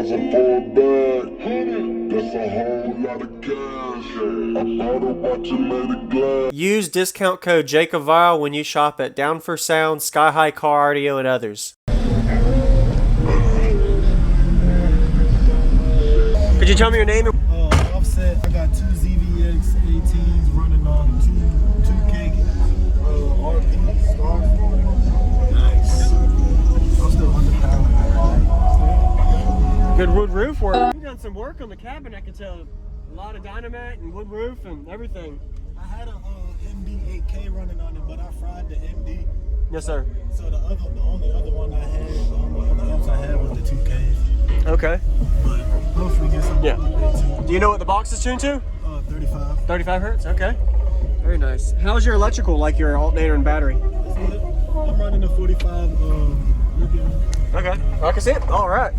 100,000 for a bag. That's a whole lot of cash. I bought a watch and made it glass. Use discount code JACOBVILE when you shop at Down for Sound, Sky High Car Audio, and others. Could you tell me your name? Offset. I got two ZVX 18s running on 2K RP stars. Nice. I'm still underpowered. Good wood roof work. You've done some work on the cabin, I can tell. A lot of dynamite and wood roof and everything. I had a MD 8K running on it, but I fried the MD. Yes, sir. So the only other one I had, the only other amps I had was the 2Ks. Okay. But hopefully get some. Yeah. Do you know what the box is tuned to? 35. 35 hertz? Okay. Very nice. How's your electrical, like your alternator and battery? It's good. I'm running the 45 lithium. Okay. I can see it. All right.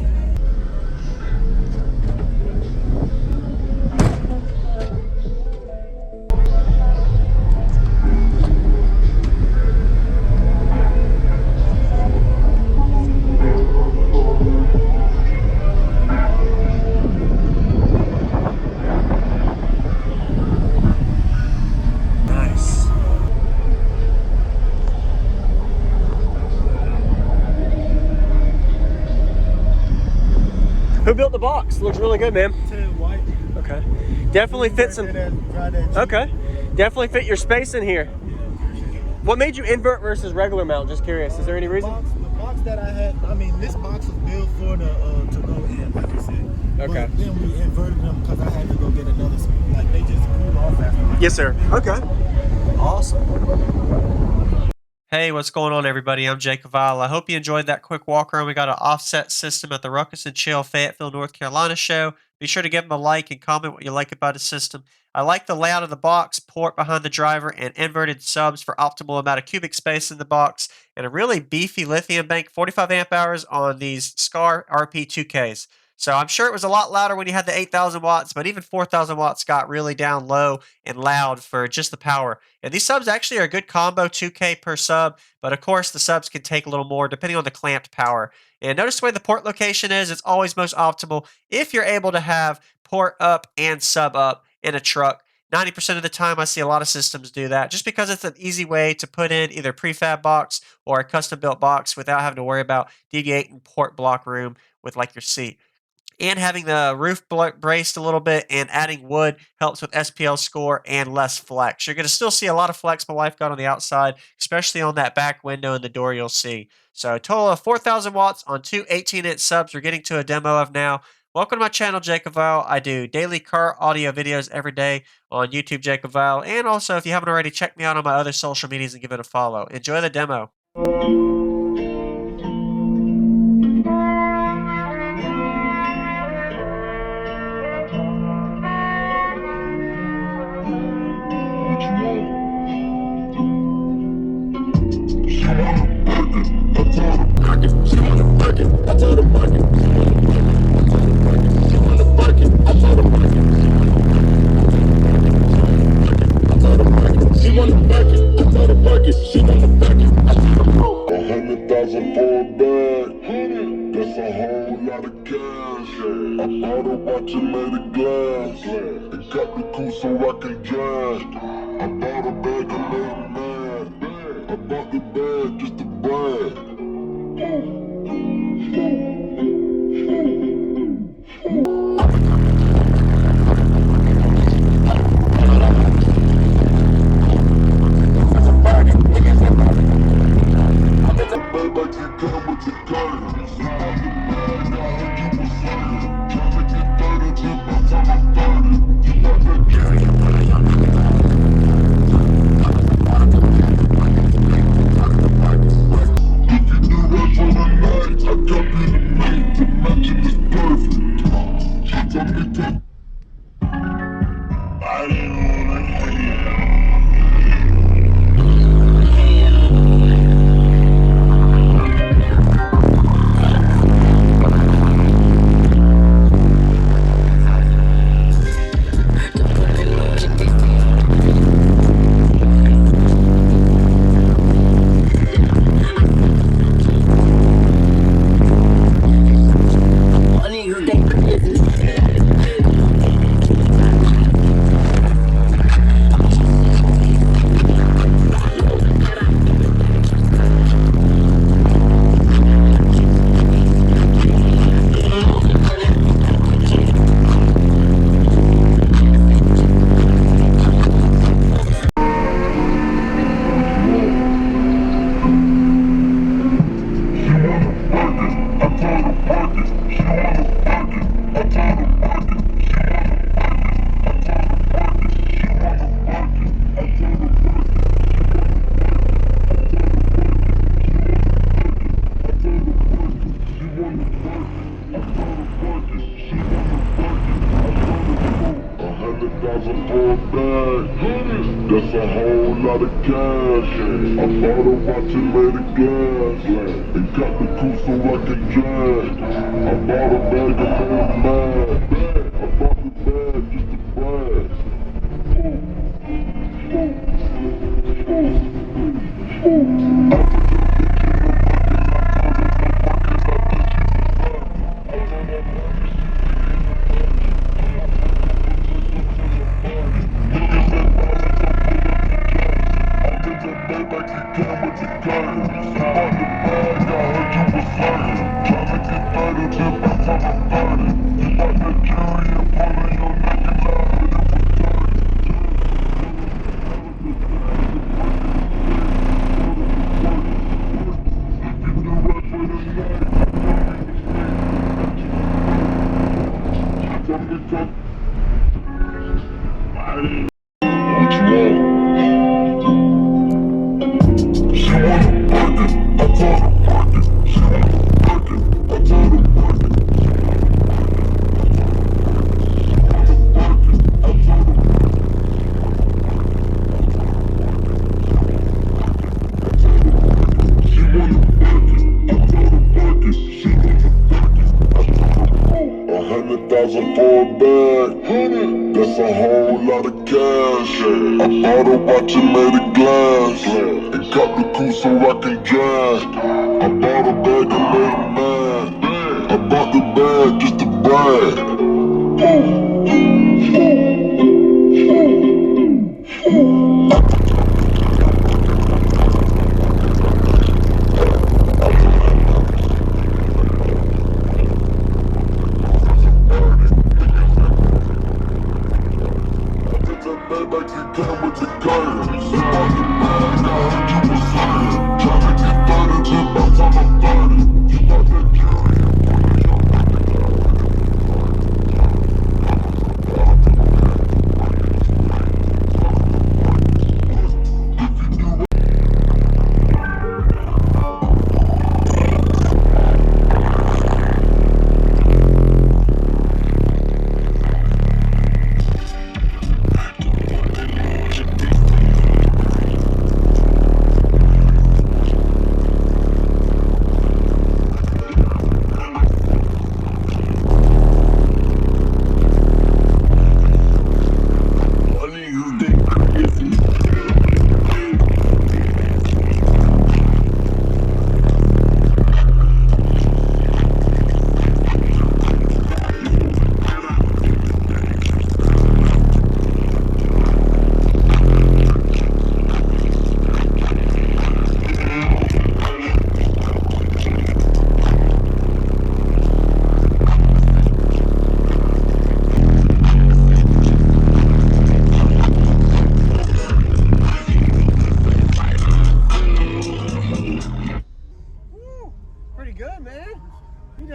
Who built the box? Looks really good, man. Ted White. Okay. Definitely fits some. Okay. Definitely fit your space in here. What made you invert versus regular mount? Just curious. Is there any reason? The box that I had, I mean, this box was built for the to-go in, like you said. Okay. But then we inverted them because I had to go get another, like they just cool off after. Yes, sir. Okay. Awesome. Hey, what's going on, everybody? I'm Jake Vile. I hope you enjoyed that quick walk around. We got an offset system at the Ruckus and Chill Fayetteville, North Carolina show. Be sure to give them a like and comment what you like about the system. I like the layout of the box, port behind the driver, and inverted subs for optimal amount of cubic space in the box, and a really beefy lithium bank, 45 amp hours on these SCAR RP2Ks. So I'm sure it was a lot louder when you had the 8,000 watts, but even 4,000 watts got really down low and loud for just the power. And these subs actually are a good combo, 2K per sub, but of course the subs can take a little more depending on the clamped power. And notice the way the port location is, it's always most optimal if you're able to have port up and sub up in a truck. 90% of the time I see a lot of systems do that just because it's an easy way to put in either prefab box or a custom built box without having to worry about deviating port block room with like your seat. And having the roof braced a little bit and adding wood helps with SPL score and less flex. You're going to still see a lot of flex my wife got on the outside, especially on that back window and the door you'll see. So a total of 4,000 watts on two 18-inch subs we're getting to a demo of now. Welcome to my channel, Jacob Vile. I do daily car audio videos every day on YouTube, Jacob Vile. And also, if you haven't already, check me out on my other social medias and give it a follow. Enjoy the demo. So I can drive. I bought a bag of love mad. I bought the bag just to brag. 100,000 for a bag. That's a whole lot of cash. I bought a watch and made a gas. And got the coupe so I can drag. I bought a bag and made a mad. I bought the bag just to brag. For a bag, that's a whole lot of cash. I bought a watch and made a glass. And got the coupe so I can drag. I bought a bag and made a mad. I bought the bag just to brag.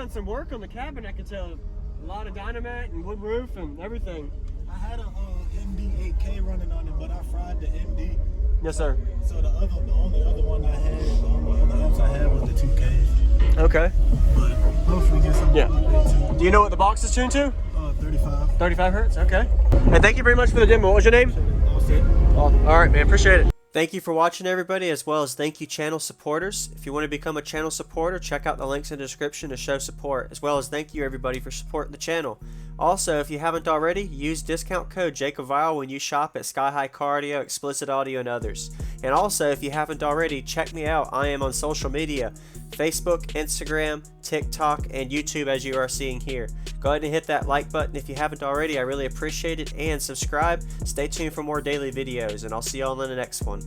Some work on the cabin, I can tell. A lot of dynamite and wood roof and everything. I had a MD 8K running on it, but I fried the MD. Yes, sir. So the only other one I had, the only other amps I had was the 2Ks. Okay. But hopefully get some. Yeah. Do you know what the box is tuned to? 35. 35 hertz. Okay. And thank you very much for the demo. What was your name? All set. All right, man. Appreciate it. Thank you for watching, everybody, as well as thank you channel supporters. If you want to become a channel supporter, check out the links in the description to show support, as well as thank you everybody for supporting the channel. Also, if you haven't already, use discount code JACOVILE when you shop at Sky High Cardio, Explicit Audio, and others. And also, if you haven't already, check me out. I am on social media, Facebook, Instagram, TikTok, and YouTube, as you are seeing here. Go ahead and hit that like button if you haven't already. I really appreciate it. And subscribe. Stay tuned for more daily videos, and I'll see y'all in the next one.